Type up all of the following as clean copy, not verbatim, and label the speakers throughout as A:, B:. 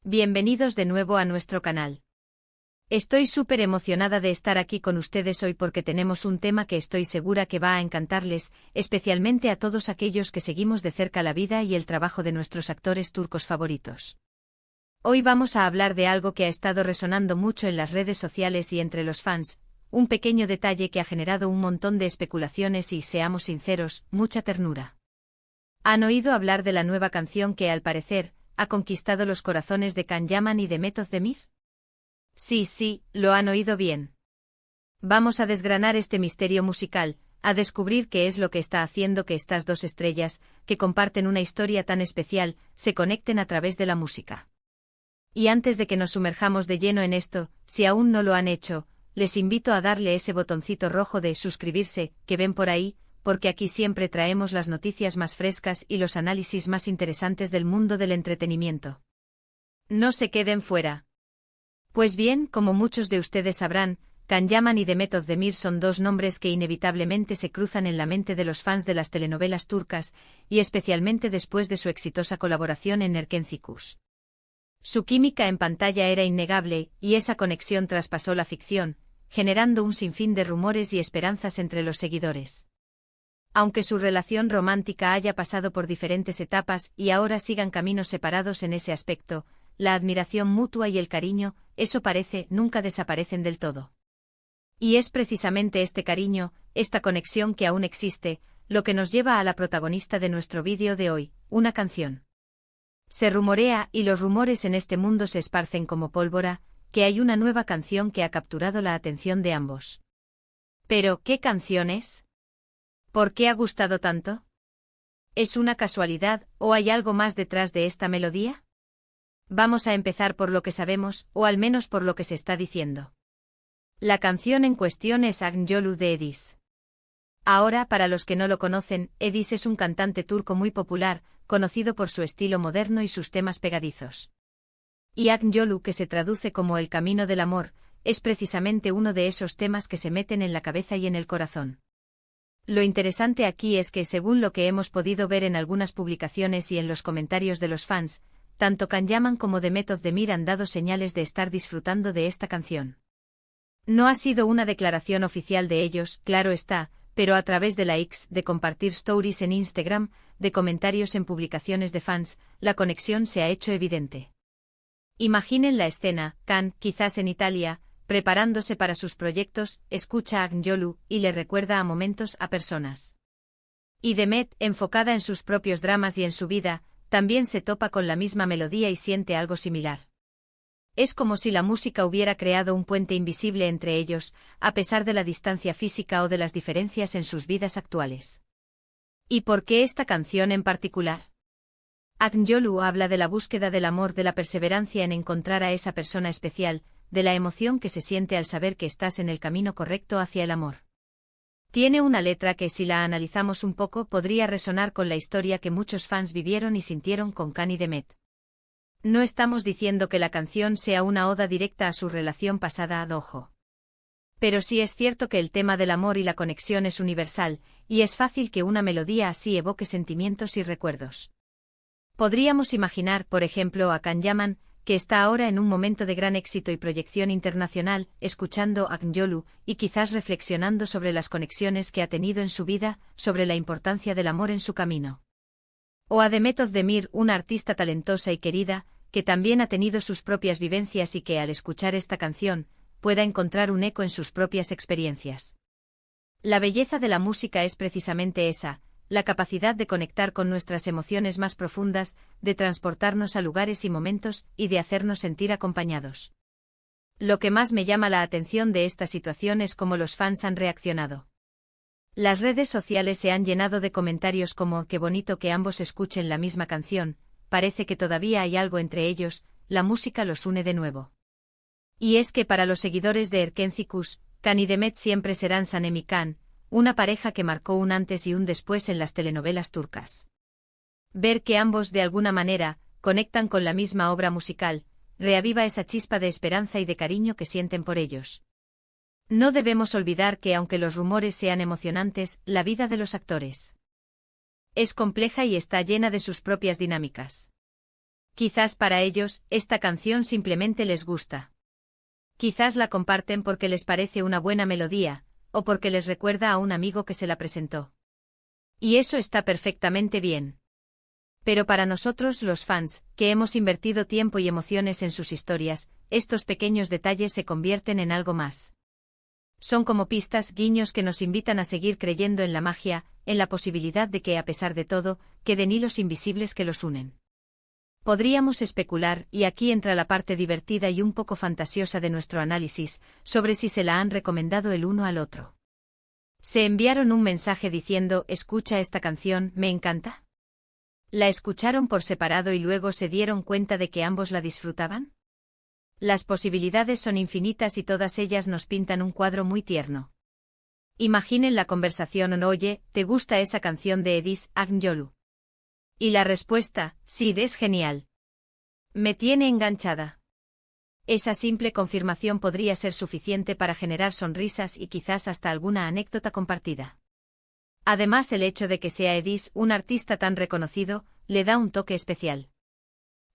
A: Bienvenidos de nuevo a nuestro canal. Estoy súper emocionada de estar aquí con ustedes hoy porque tenemos un tema que estoy segura que va a encantarles, especialmente a todos aquellos que seguimos de cerca la vida y el trabajo de nuestros actores turcos favoritos. Hoy vamos a hablar de algo que ha estado resonando mucho en las redes sociales y entre los fans, un pequeño detalle que ha generado un montón de especulaciones y, seamos sinceros, mucha ternura. ¿Han oído hablar de la nueva canción que, al parecer, ha conquistado los corazones de Can Yaman y de Mehmet Özdemir? Sí, lo han oído bien. Vamos a desgranar este misterio musical, a descubrir qué es lo que está haciendo que estas dos estrellas, que comparten una historia tan especial, se conecten a través de la música. Y antes de que nos sumerjamos de lleno en esto, si aún no lo han hecho, les invito a darle ese botoncito rojo de suscribirse, que ven por ahí, porque aquí siempre traemos las noticias más frescas y los análisis más interesantes del mundo del entretenimiento. No se queden fuera. Pues bien, como muchos de ustedes sabrán, Can Yaman y Mehmet Özdemir son dos nombres que inevitablemente se cruzan en la mente de los fans de las telenovelas turcas, y especialmente después de su exitosa colaboración en Erkenci. Su química en pantalla era innegable, y esa conexión traspasó la ficción, generando un sinfín de rumores y esperanzas entre los seguidores. Aunque su relación romántica haya pasado por diferentes etapas y ahora sigan caminos separados en ese aspecto, la admiración mutua y el cariño, eso parece, nunca desaparecen del todo. Y es precisamente este cariño, esta conexión que aún existe, lo que nos lleva a la protagonista de nuestro vídeo de hoy, una canción. Se rumorea, y los rumores en este mundo se esparcen como pólvora, que hay una nueva canción que ha capturado la atención de ambos. Pero, ¿qué canción es? ¿Por qué ha gustado tanto? ¿Es una casualidad, o hay algo más detrás de esta melodía? Vamos a empezar por lo que sabemos, o al menos por lo que se está diciendo. La canción en cuestión es Akın de Edis. Ahora, para los que no lo conocen, Edis es un cantante turco muy popular, conocido por su estilo moderno y sus temas pegadizos. Y Akın, que se traduce como el camino del amor, es precisamente uno de esos temas que se meten en la cabeza y en el corazón. Lo interesante aquí es que, según lo que hemos podido ver en algunas publicaciones y en los comentarios de los fans, tanto Can Yaman como Mehmet Özdemir han dado señales de estar disfrutando de esta canción. No ha sido una declaración oficial de ellos, claro está, pero a través de likes, de compartir stories en Instagram, de comentarios en publicaciones de fans, la conexión se ha hecho evidente. Imaginen la escena: Can, quizás en Italia, preparándose para sus proyectos, escucha a Akın y le recuerda a momentos, a personas. Y Mehmet, enfocada en sus propios dramas y en su vida, también se topa con la misma melodía y siente algo similar. Es como si la música hubiera creado un puente invisible entre ellos, a pesar de la distancia física o de las diferencias en sus vidas actuales. ¿Y por qué esta canción en particular? Akın habla de la búsqueda del amor, de la perseverancia en encontrar a esa persona especial, de la emoción que se siente al saber que estás en el camino correcto hacia el amor. Tiene una letra que, si la analizamos un poco, podría resonar con la historia que muchos fans vivieron y sintieron con Can y Mehmet. No estamos diciendo que la canción sea una oda directa a su relación pasada, ojo. Pero sí es cierto que el tema del amor y la conexión es universal, y es fácil que una melodía así evoque sentimientos y recuerdos. Podríamos imaginar, por ejemplo, a Can Yaman, que está ahora en un momento de gran éxito y proyección internacional, escuchando a Akın y quizás reflexionando sobre las conexiones que ha tenido en su vida, sobre la importancia del amor en su camino. O a Mehmet Özdemir, una artista talentosa y querida, que también ha tenido sus propias vivencias y que, al escuchar esta canción, pueda encontrar un eco en sus propias experiencias. La belleza de la música es precisamente esa, la capacidad de conectar con nuestras emociones más profundas, de transportarnos a lugares y momentos, y de hacernos sentir acompañados. Lo que más me llama la atención de esta situación es cómo los fans han reaccionado. Las redes sociales se han llenado de comentarios como: qué bonito que ambos escuchen la misma canción, parece que todavía hay algo entre ellos, la música los une de nuevo. Y es que para los seguidores de Erkenci, Can y Mehmet siempre serán Sanem y Can, una pareja que marcó un antes y un después en las telenovelas turcas. Ver que ambos, de alguna manera, conectan con la misma obra musical, reaviva esa chispa de esperanza y de cariño que sienten por ellos. No debemos olvidar que, aunque los rumores sean emocionantes, la vida de los actores es compleja y está llena de sus propias dinámicas. Quizás para ellos, esta canción simplemente les gusta. Quizás la comparten porque les parece una buena melodía, o porque les recuerda a un amigo que se la presentó. Y eso está perfectamente bien. Pero para nosotros los fans, que hemos invertido tiempo y emociones en sus historias, estos pequeños detalles se convierten en algo más. Son como pistas, guiños que nos invitan a seguir creyendo en la magia, en la posibilidad de que, a pesar de todo, queden hilos invisibles que los unen. Podríamos especular, y aquí entra la parte divertida y un poco fantasiosa de nuestro análisis, sobre si se la han recomendado el uno al otro. ¿Se enviaron un mensaje diciendo, escucha esta canción, me encanta? ¿La escucharon por separado y luego se dieron cuenta de que ambos la disfrutaban? Las posibilidades son infinitas y todas ellas nos pintan un cuadro muy tierno. Imaginen la conversación oye, ¿te gusta esa canción de Edis Agnjolu? Y la respuesta, sí, es genial. Me tiene enganchada. Esa simple confirmación podría ser suficiente para generar sonrisas y quizás hasta alguna anécdota compartida. Además, el hecho de que sea Edis, un artista tan reconocido, le da un toque especial.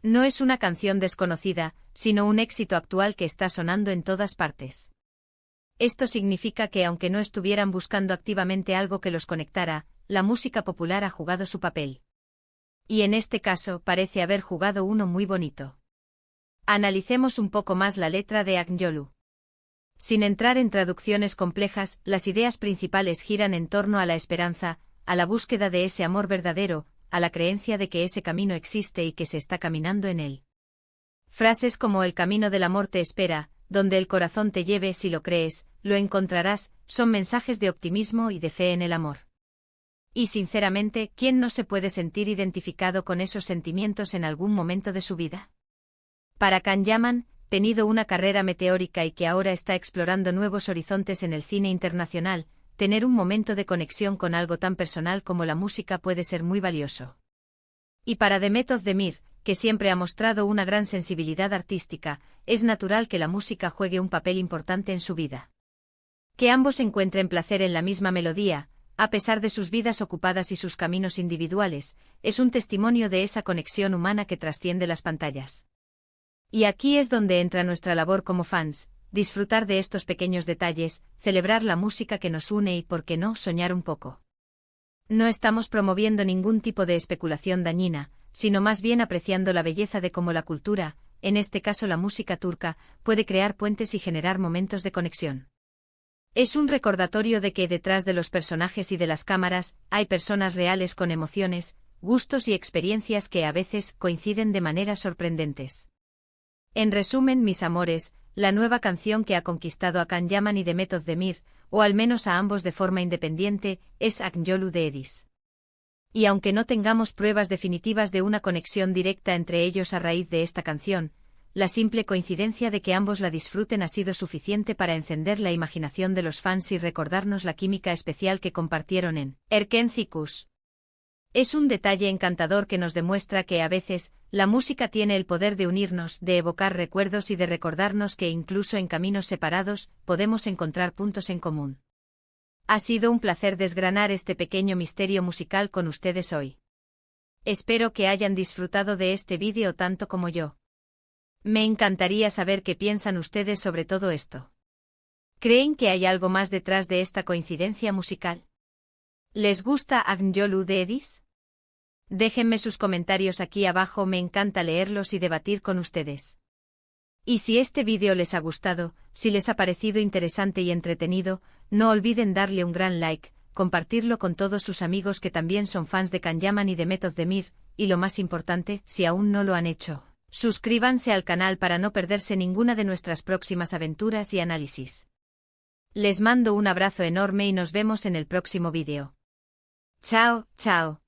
A: No es una canción desconocida, sino un éxito actual que está sonando en todas partes. Esto significa que aunque no estuvieran buscando activamente algo que los conectara, la música popular ha jugado su papel. Y en este caso parece haber jugado uno muy bonito. Analicemos un poco más la letra de Agnjolu. Sin entrar en traducciones complejas, las ideas principales giran en torno a la esperanza, a la búsqueda de ese amor verdadero, a la creencia de que ese camino existe y que se está caminando en él. Frases como el camino del amor te espera, donde el corazón te lleve si lo crees, lo encontrarás, son mensajes de optimismo y de fe en el amor. Y sinceramente, ¿quién no se puede sentir identificado con esos sentimientos en algún momento de su vida? Para Can Yaman, tenido una carrera meteórica y que ahora está explorando nuevos horizontes en el cine internacional, tener un momento de conexión con algo tan personal como la música puede ser muy valioso. Y para Demet Özdemir, que siempre ha mostrado una gran sensibilidad artística, es natural que la música juegue un papel importante en su vida. Que ambos encuentren placer en la misma melodía, a pesar de sus vidas ocupadas y sus caminos individuales, es un testimonio de esa conexión humana que trasciende las pantallas. Y aquí es donde entra nuestra labor como fans, disfrutar de estos pequeños detalles, celebrar la música que nos une y, ¿por qué no?, soñar un poco. No estamos promoviendo ningún tipo de especulación dañina, sino más bien apreciando la belleza de cómo la cultura, en este caso la música turca, puede crear puentes y generar momentos de conexión. Es un recordatorio de que detrás de los personajes y de las cámaras, hay personas reales con emociones, gustos y experiencias que a veces coinciden de maneras sorprendentes. En resumen, mis amores, la nueva canción que ha conquistado a Can Yaman y Demet Özdemir, o al menos a ambos de forma independiente, es Agnjolu de Edis. Y aunque no tengamos pruebas definitivas de una conexión directa entre ellos a raíz de esta canción, la simple coincidencia de que ambos la disfruten ha sido suficiente para encender la imaginación de los fans y recordarnos la química especial que compartieron en Erken Zikus. Es un detalle encantador que nos demuestra que a veces, la música tiene el poder de unirnos, de evocar recuerdos y de recordarnos que incluso en caminos separados, podemos encontrar puntos en común. Ha sido un placer desgranar este pequeño misterio musical con ustedes hoy. Espero que hayan disfrutado de este vídeo tanto como yo. Me encantaría saber qué piensan ustedes sobre todo esto. ¿Creen que hay algo más detrás de esta coincidencia musical? ¿Les gusta Agnjolu de Edis? Déjenme sus comentarios aquí abajo, me encanta leerlos y debatir con ustedes. Y si este vídeo les ha gustado, si les ha parecido interesante y entretenido, no olviden darle un gran like, compartirlo con todos sus amigos que también son fans de Can Yaman y Demet Özdemir, y lo más importante, si aún no lo han hecho, suscríbanse al canal para no perderse ninguna de nuestras próximas aventuras y análisis. Les mando un abrazo enorme y nos vemos en el próximo vídeo. Chao, chao.